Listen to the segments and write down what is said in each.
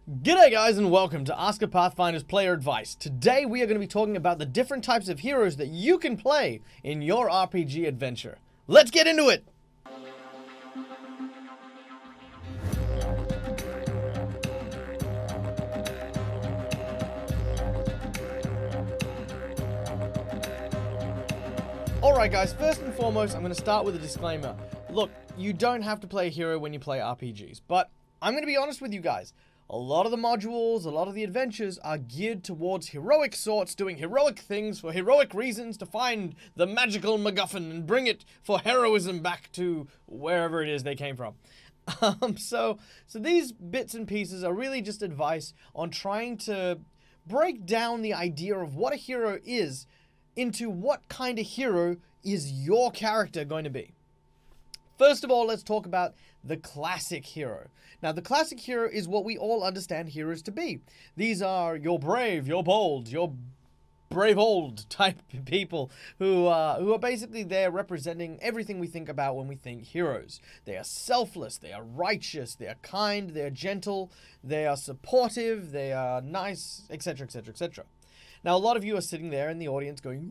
G'day guys and welcome to Ask a Pathfinder's Player Advice. Today we are going to be talking about the different types of heroes that you can play in your RPG adventure. Let's get into it! Alright guys, first and foremost I'm going to start with a disclaimer. Look, you don't have to play a hero when you play RPGs, but I'm going to be honest with you guys. A lot of the modules, a lot of the adventures are geared towards heroic sorts, doing heroic things for heroic reasons to find the magical MacGuffin and bring it for heroism back to wherever it is they came from. So these bits and pieces are really just advice on trying to break down the idea of what a hero is into what kind of hero is your character going to be. First of all, let's talk about the classic hero. Now, the classic hero is what we all understand heroes to be. These are your brave, your bold, your brave old type people who are basically there representing everything we think about when we think heroes. They are selfless, they are righteous, they are kind, they are gentle, they are supportive, they are nice, etc., etc., etc. Now, a lot of you are sitting there in the audience going,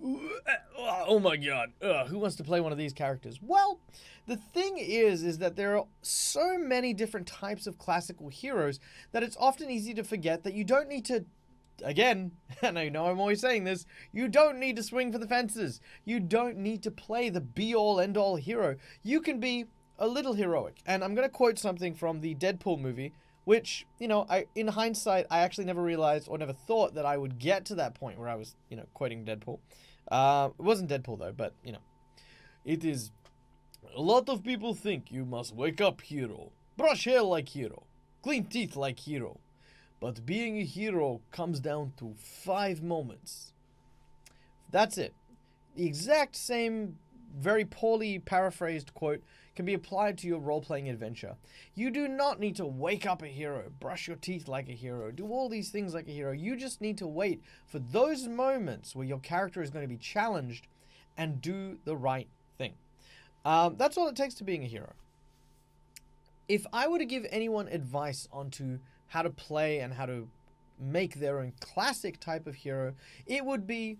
oh my god, who wants to play one of these characters? Well, the thing is that there are so many different types of classical heroes that it's often easy to forget that you don't need to, again, and I know I'm always saying this, you don't need to swing for the fences. You don't need to play the be-all, end-all hero. You can be a little heroic. And I'm going to quote something from the Deadpool movie, which, you know, in hindsight, I actually never realized or never thought that I would get to that point where I was, you know, quoting Deadpool. It wasn't Deadpool, though, but, you know, it is... A lot of people think you must wake up hero, brush hair like hero, clean teeth like hero. But being a hero comes down to 5 moments. That's it. The exact same, very poorly paraphrased quote can be applied to your role-playing adventure. You do not need to wake up a hero, brush your teeth like a hero, do all these things like a hero. You just need to wait for those moments where your character is going to be challenged and do the right thing. That's all it takes to being a hero. If I were to give anyone advice onto how to play and how to make their own classic type of hero, it would be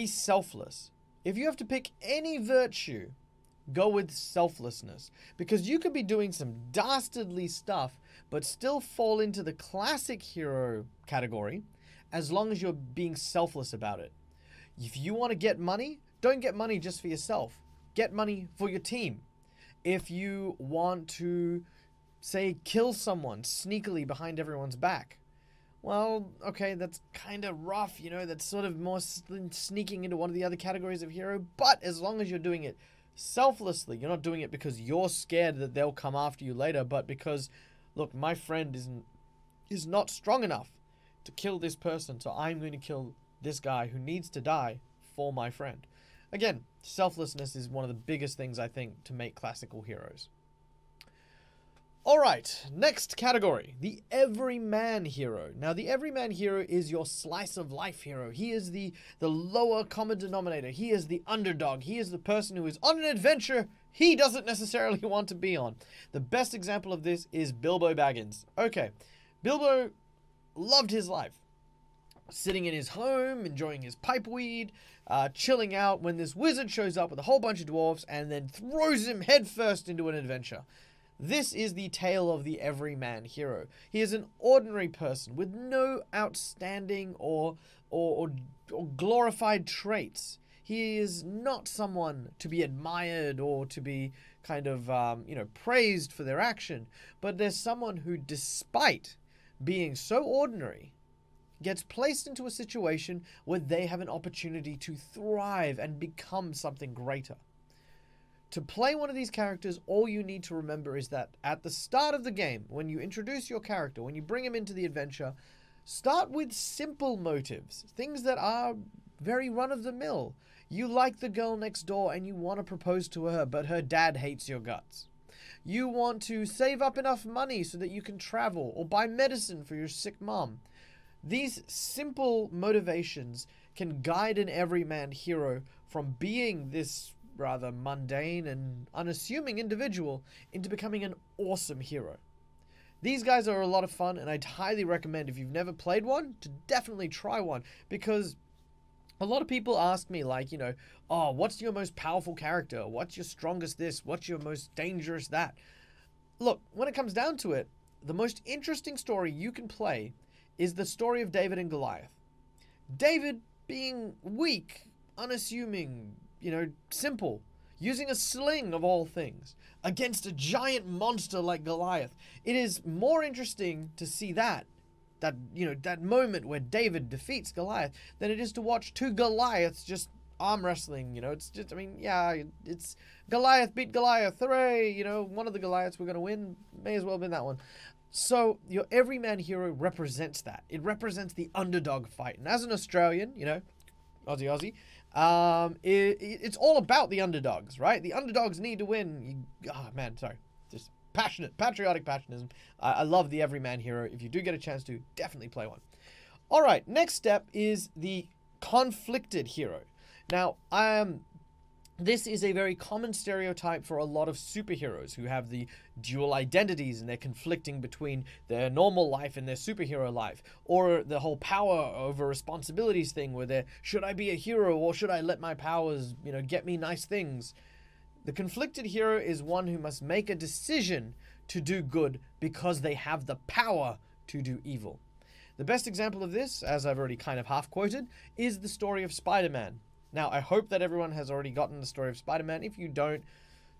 selfless. If you have to pick any virtue, go with selflessness, because you could be doing some dastardly stuff but still fall into the classic hero category as long as you're being selfless about it. If you want to get money, don't get money just for yourself. Get money for your team. If you want to, say, kill someone sneakily behind everyone's back, well, okay, that's kind of rough, you know, that's sort of more sneaking into one of the other categories of hero, but as long as you're doing it selflessly, you're not doing it because you're scared that they'll come after you later, but because, look, my friend is not strong enough to kill this person, so I'm going to kill this guy who needs to die for my friend. Again, selflessness is one of the biggest things, I think, to make classical heroes. Alright, next category, the everyman hero. Now, the everyman hero is your slice of life hero. He is the lower common denominator. He is the underdog. He is the person who is on an adventure he doesn't necessarily want to be on. The best example of this is Bilbo Baggins. Okay, Bilbo loved his life. Sitting in his home, enjoying his pipe weed, chilling out when this wizard shows up with a whole bunch of dwarves and then throws him headfirst into an adventure. This is the tale of the everyman hero. He is an ordinary person with no outstanding or glorified traits. He is not someone to be admired or to be kind of, praised for their action, but there's someone who, despite being so ordinary, gets placed into a situation where they have an opportunity to thrive and become something greater. To play one of these characters, all you need to remember is that at the start of the game, when you introduce your character, when you bring him into the adventure, start with simple motives, things that are very run-of-the-mill. You like the girl next door and you want to propose to her, but her dad hates your guts. You want to save up enough money so that you can travel or buy medicine for your sick mom. These simple motivations can guide an everyman hero from being this rather mundane and unassuming individual into becoming an awesome hero. These guys are a lot of fun, and I'd highly recommend, if you've never played one, to definitely try one, because a lot of people ask me, like, you know, oh, what's your most powerful character? What's your strongest this? What's your most dangerous that? Look, when it comes down to it, the most interesting story you can play is the story of David and Goliath. David being weak, unassuming, you know, simple, using a sling of all things, against a giant monster like Goliath. It is more interesting to see that moment where David defeats Goliath than it is to watch two Goliaths just arm wrestling. You know, it's just, I mean, yeah, it's Goliath beat Goliath, hooray, you know, one of the Goliaths we're going to win, may as well have been that one. So your everyman hero represents that. It represents the underdog fight. And as an Australian, you know, Aussie, it's all about the underdogs, right? The underdogs need to win. Just passionate, patriotic passionism. I love the everyman hero. If you do get a chance to, definitely play one. All right, next step is the conflicted hero. Now, this is a very common stereotype for a lot of superheroes who have the dual identities and they're conflicting between their normal life and their superhero life, or the whole power over responsibilities thing where they're, should I be a hero or should I let my powers, you know, get me nice things? The conflicted hero is one who must make a decision to do good because they have the power to do evil. The best example of this, as I've already kind of half quoted, is the story of Spider-Man. Now, I hope that everyone has already gotten the story of Spider-Man. If you don't,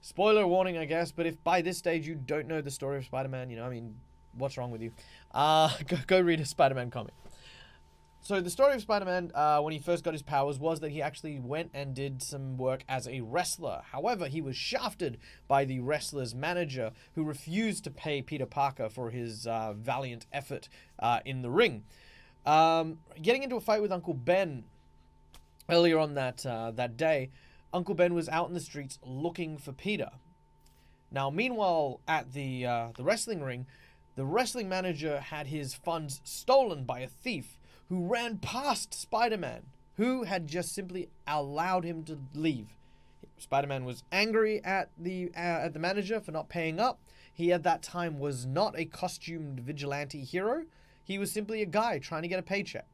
spoiler warning, I guess, but if by this stage you don't know the story of Spider-Man, you know, I mean, what's wrong with you? Go read a Spider-Man comic. So the story of Spider-Man, when he first got his powers, was that he actually went and did some work as a wrestler. However, he was shafted by the wrestler's manager, who refused to pay Peter Parker for his valiant effort in the ring. Getting into a fight with Uncle Ben earlier on that day, Uncle Ben was out in the streets looking for Peter. Now, meanwhile, at the wrestling ring, the wrestling manager had his funds stolen by a thief who ran past Spider-Man, who had just simply allowed him to leave. Spider-Man was angry at the manager for not paying up. He at that time was not a costumed vigilante hero. He was simply a guy trying to get a paycheck.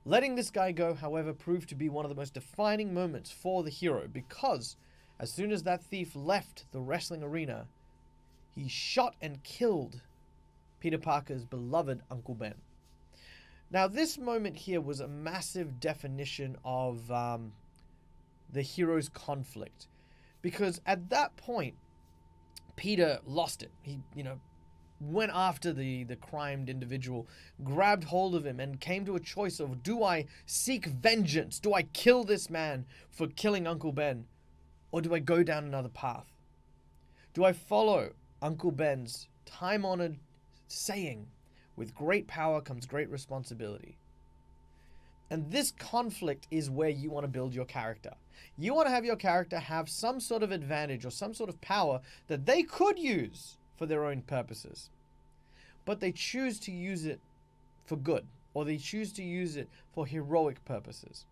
Letting this guy go, however, proved to be one of the most defining moments for the hero, because as soon as that thief left the wrestling arena, he shot and killed Peter Parker's beloved Uncle Ben. Now, this moment here was a massive definition of the hero's conflict, because at that point, Peter lost it. He, you know, went after the crimed individual, grabbed hold of him, and came to a choice of, do I seek vengeance? Do I kill this man for killing Uncle Ben? Or do I go down another path? Do I follow Uncle Ben's time-honored saying, with great power comes great responsibility? And this conflict is where you want to build your character. You want to have your character have some sort of advantage or some sort of power that they could use for their own purposes, but they choose to use it for good, or they choose to use it for heroic purposes.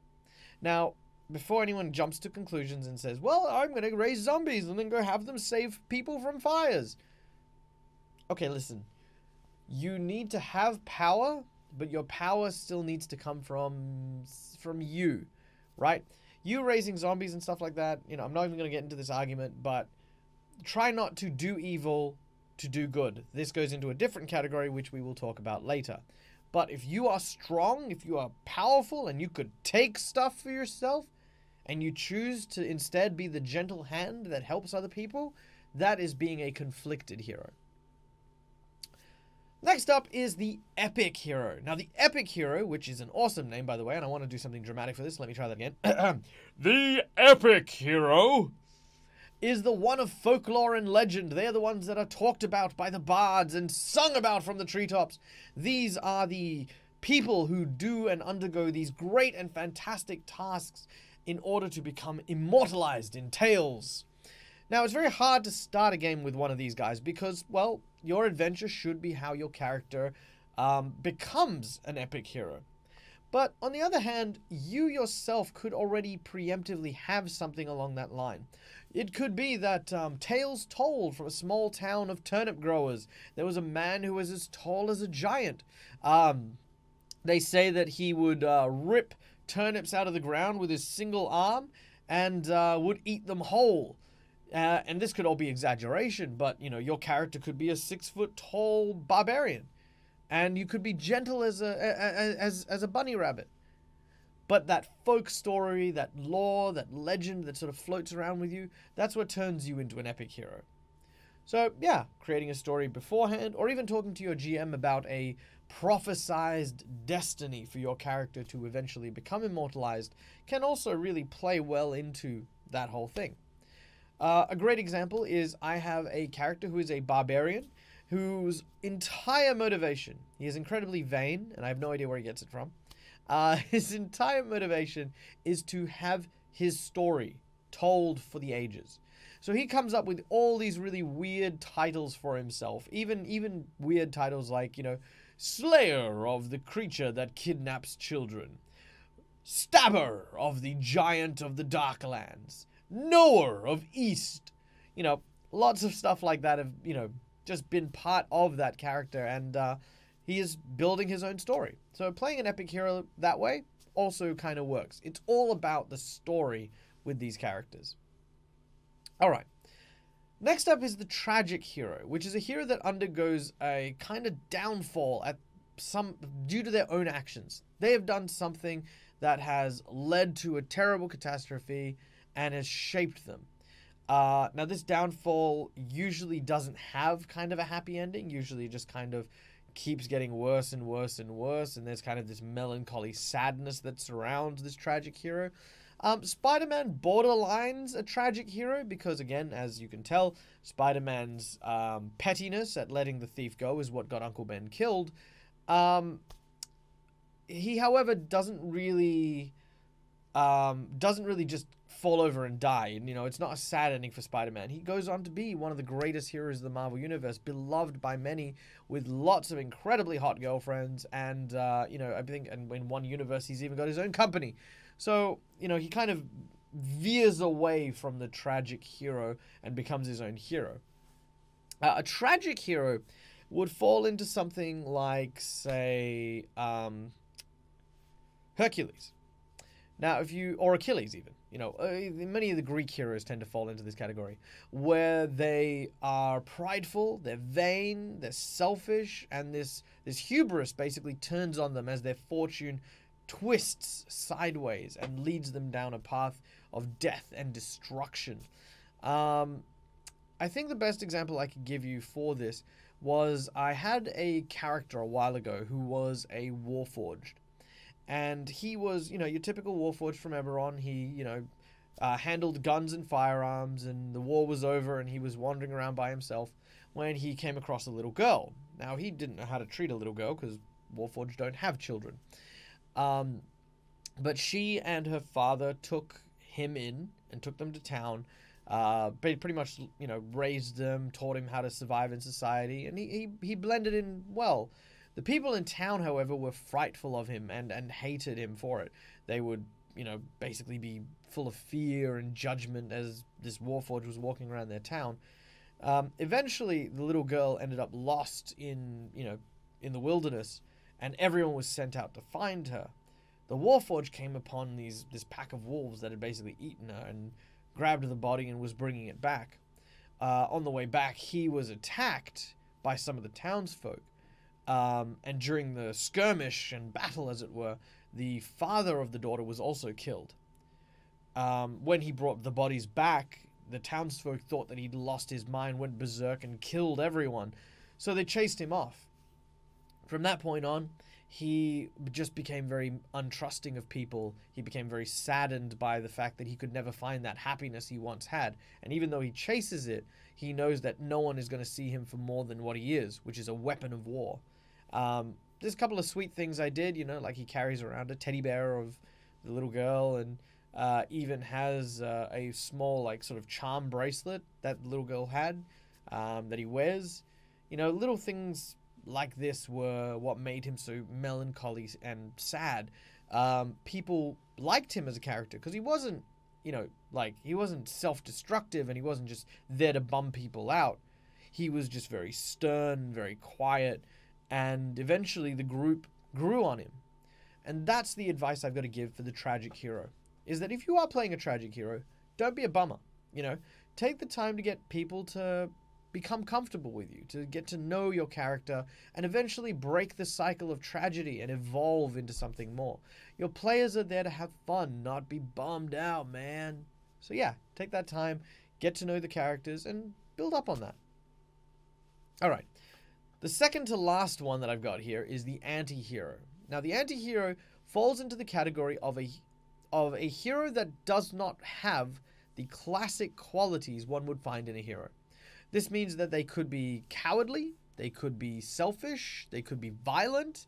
Now, before anyone jumps to conclusions and says, well, I'm going to raise zombies and then go have them save people from fires. Okay, listen. You need to have power, but your power still needs to come from you, right? You raising zombies and stuff like that, you know, I'm not even going to get into this argument, but try not to do evil to do good. This goes into a different category, which we will talk about later. But if you are strong, if you are powerful, and you could take stuff for yourself, and you choose to instead be the gentle hand that helps other people, that is being a conflicted hero. Next up is the epic hero. Now, the epic hero, which is an awesome name, by the way, and I want to do something dramatic for this. Let me try that again. The epic hero is the one of folklore and legend. They are the ones that are talked about by the bards and sung about from the treetops. These are the people who do and undergo these great and fantastic tasks in order to become immortalized in tales. Now, it's very hard to start a game with one of these guys because, well, your adventure should be how your character becomes an epic hero. But on the other hand, you yourself could already preemptively have something along that line. It could be that tales told from a small town of turnip growers. There was a man who was as tall as a giant. They say that he would rip turnips out of the ground with his single arm and would eat them whole. And this could all be exaggeration, but, you know, your character could be a 6-foot tall barbarian. And you could be gentle as a bunny rabbit. But that folk story, that lore, that legend that sort of floats around with you, that's what turns you into an epic hero. So, yeah, creating a story beforehand, or even talking to your GM about a prophesized destiny for your character to eventually become immortalized, can also really play well into that whole thing. A great example is I have a character who is a barbarian, whose entire motivation, he is incredibly vain, and I have no idea where he gets it from. His entire motivation is to have his story told for the ages. So he comes up with all these really weird titles for himself, even weird titles like, you know, Slayer of the creature that kidnaps children, Stabber of the giant of the Darklands, Knower of East. You know, lots of stuff like that have, you know, just been part of that character, and he is building his own story. So playing an epic hero that way also kind of works. It's all about the story with these characters. Alright. Next up is the tragic hero, which is a hero that undergoes a kind of downfall due to their own actions. They have done something that has led to a terrible catastrophe and has shaped them. Now this downfall usually doesn't have kind of a happy ending. Usually it just kind of keeps getting worse and worse and worse, and there's kind of this melancholy sadness that surrounds this tragic hero. Spider-Man borderlines a tragic hero because, again, as you can tell, Spider-Man's pettiness at letting the thief go is what got Uncle Ben killed. He, however, doesn't really just fall over and die. And, you know, it's not a sad ending for Spider-Man. He goes on to be one of the greatest heroes of the Marvel Universe, beloved by many, with lots of incredibly hot girlfriends, and, you know, I think in one universe he's even got his own company. So, you know, he kind of veers away from the tragic hero and becomes his own hero. A tragic hero would fall into something like, say, Hercules. Now, or Achilles even, you know, many of the Greek heroes tend to fall into this category, where they are prideful, they're vain, they're selfish, and this hubris basically turns on them as their fortune twists sideways and leads them down a path of death and destruction. I think the best example I could give you for this was I had a character a while ago who was a Warforged. And he was, you know, your typical Warforged from Eberron. He, you know, handled guns and firearms, and the war was over, and he was wandering around by himself when he came across a little girl. Now, he didn't know how to treat a little girl, because Warforged don't have children. But she and her father took him in and took them to town, pretty much, you know, raised them, taught him how to survive in society, and he blended in well. The people in town, however, were frightful of him and hated him for it. They would, you know, basically be full of fear and judgment as this Warforged was walking around their town. Eventually, the little girl ended up lost in the wilderness, and everyone was sent out to find her. The Warforged came upon this pack of wolves that had basically eaten her and grabbed the body and was bringing it back. On the way back, he was attacked by some of the townsfolk. And during the skirmish and battle, as it were, the father of the daughter was also killed. When he brought the bodies back, the townsfolk thought that he'd lost his mind, went berserk, and killed everyone. So they chased him off. From that point on, he just became very untrusting of people. He became very saddened by the fact that he could never find that happiness he once had. And even though he chases it, he knows that no one is going to see him for more than what he is, which is a weapon of war. There's a couple of sweet things I did, you know, like he carries around a teddy bear of the little girl, and even has a small, like, sort of charm bracelet that the little girl had, that he wears. You know, little things like this were what made him so melancholy and sad. People liked him as a character because he wasn't you know, like, he wasn't self-destructive and he wasn't just there to bum people out. He was just very stern, very quiet, and eventually the group grew on him. And that's the advice I've got to give for the tragic hero, is that if you are playing a tragic hero, don't be a bummer, you know. Take the time to get people to become comfortable with you, to get to know your character, and eventually break the cycle of tragedy and evolve into something more. Your players are there to have fun, not be bummed out, man. So yeah, take that time, get to know the characters, and build up on that. Alright, the second to last one that I've got here is the anti-hero. Now, the anti-hero falls into the category of a hero that does not have the classic qualities one would find in a hero. This means that they could be cowardly, they could be selfish, they could be violent,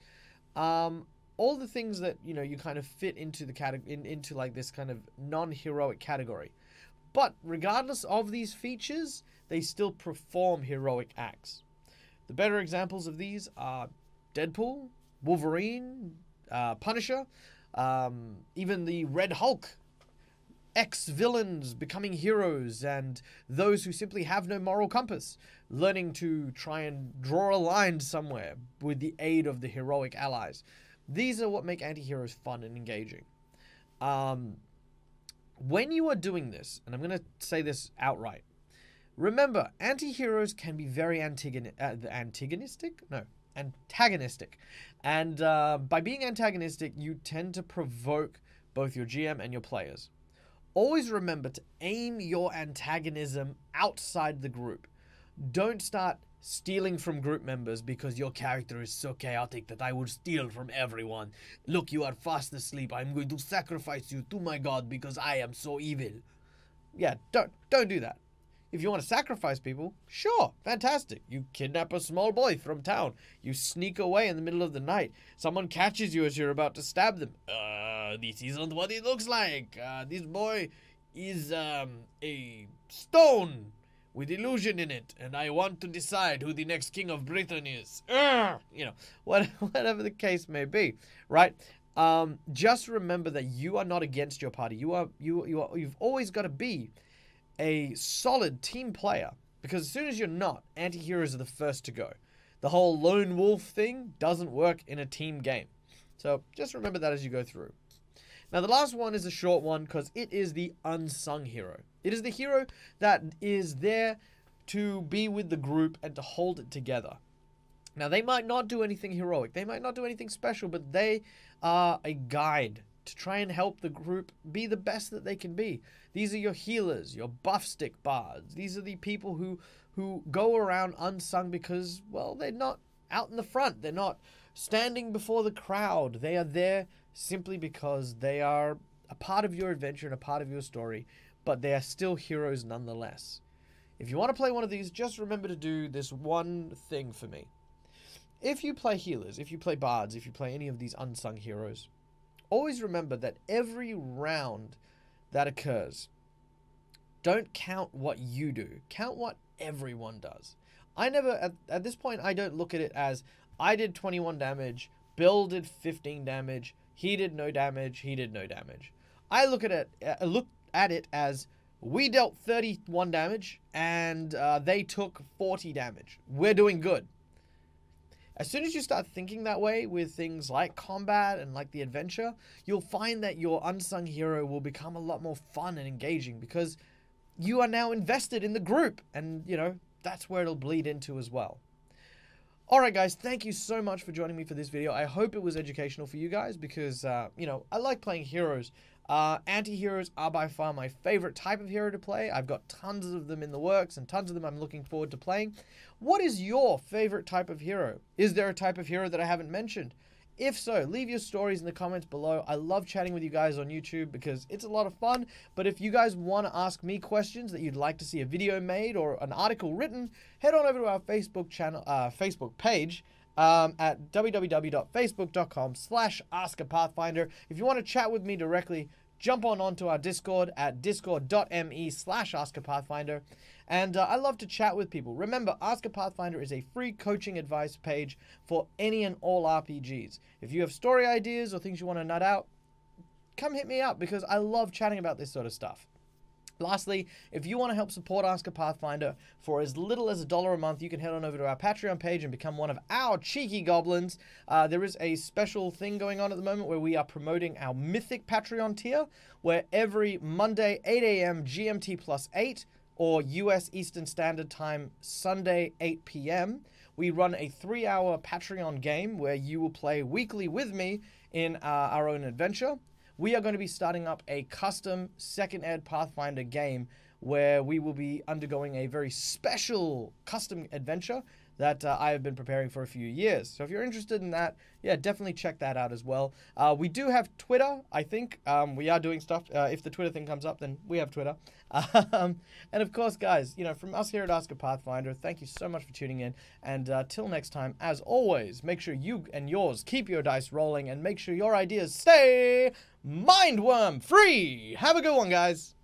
all the things that, you know, you kind of fit into the into like this kind of non-heroic category. But regardless of these features, they still perform heroic acts. The better examples of these are Deadpool, Wolverine, Punisher, even the Red Hulk, ex-villains becoming heroes, and those who simply have no moral compass, learning to try and draw a line somewhere with the aid of the heroic allies. These are what make anti-heroes fun and engaging. When you are doing this, and I'm going to say this outright, remember, anti-heroes can be very antagonistic. And by being antagonistic, you tend to provoke both your GM and your players. Always remember to aim your antagonism outside the group. Don't start stealing from group members because your character is so chaotic that I will steal from everyone. Look, you are fast asleep. I'm going to sacrifice you to my god because I am so evil. Yeah, don't do that. If you want to sacrifice people, sure, fantastic. You kidnap a small boy from town. You sneak away in the middle of the night. Someone catches you as you're about to stab them. This isn't what it looks like. This boy is a stone with illusion in it, and I want to decide who the next king of Britain is. You know, whatever the case may be, right? Just remember that you are not against your party. You've always got to be a solid team player, because as soon as you're not, anti-heroes are the first to go. The whole lone wolf thing doesn't work in a team game. So just remember that as you go through. Now, the last one is a short one because it is the unsung hero. It is the hero that is there to be with the group and to hold it together. Now, they might not do anything heroic. They might not do anything special, but they are a guide to try and help the group be the best that they can be. These are your healers, your buff stick bards. These are the people who go around unsung because, well, they're not out in the front. They're not standing before the crowd. They are there simply because they are a part of your adventure and a part of your story, but they are still heroes nonetheless. If you want to play one of these, just remember to do this one thing for me. If you play healers, if you play bards, if you play any of these unsung heroes, always remember that every round that occurs, don't count what you do. Count what everyone does. I never, at this point, I don't look at it as, I did 21 damage, Bill did 15 damage, he did no damage, he did no damage. I look at it as, we dealt 31 damage, and they took 40 damage. We're doing good. As soon as you start thinking that way with things like combat and like the adventure, you'll find that your unsung hero will become a lot more fun and engaging because you are now invested in the group, and, you know, that's where it'll bleed into as well. Alright guys, thank you so much for joining me for this video. I hope it was educational for you guys because, you know, I like playing heroes. Anti-heroes are by far my favorite type of hero to play. I've got tons of them in the works and tons of them I'm looking forward to playing. What is your favorite type of hero? Is there a type of hero that I haven't mentioned? If so, leave your stories in the comments below. I love chatting with you guys on YouTube because it's a lot of fun. But if you guys want to ask me questions that you'd like to see a video made or an article written, head on over to our Facebook channel, Facebook page at www.facebook.com/AskAPathfinder. If you want to chat with me directly, jump onto our Discord at discord.me/AskAPathfinder. And I love to chat with people. Remember, Ask a Pathfinder is a free coaching advice page for any and all RPGs. If you have story ideas or things you want to nut out, come hit me up because I love chatting about this sort of stuff. Lastly, if you want to help support Ask a Pathfinder for as little as $1 a month, you can head on over to our Patreon page and become one of our cheeky goblins. There is a special thing going on at the moment where we are promoting our Mythic Patreon tier, where every Monday, 8 a.m. GMT plus 8, or US Eastern Standard Time, Sunday, 8 p.m., we run a 3-hour Patreon game where you will play weekly with me in our own adventure. We are going to be starting up a custom 2nd Ed Pathfinder game where we will be undergoing a very special custom adventure that I have been preparing for a few years. So if you're interested in that, yeah, definitely check that out as well. We do have Twitter, I think. We are doing stuff. If the Twitter thing comes up, then we have Twitter. And of course, guys, you know, from us here at Ask a Pathfinder, thank you so much for tuning in. And till next time, as always, make sure you and yours keep your dice rolling and make sure your ideas stay mindworm free. Have a good one, guys.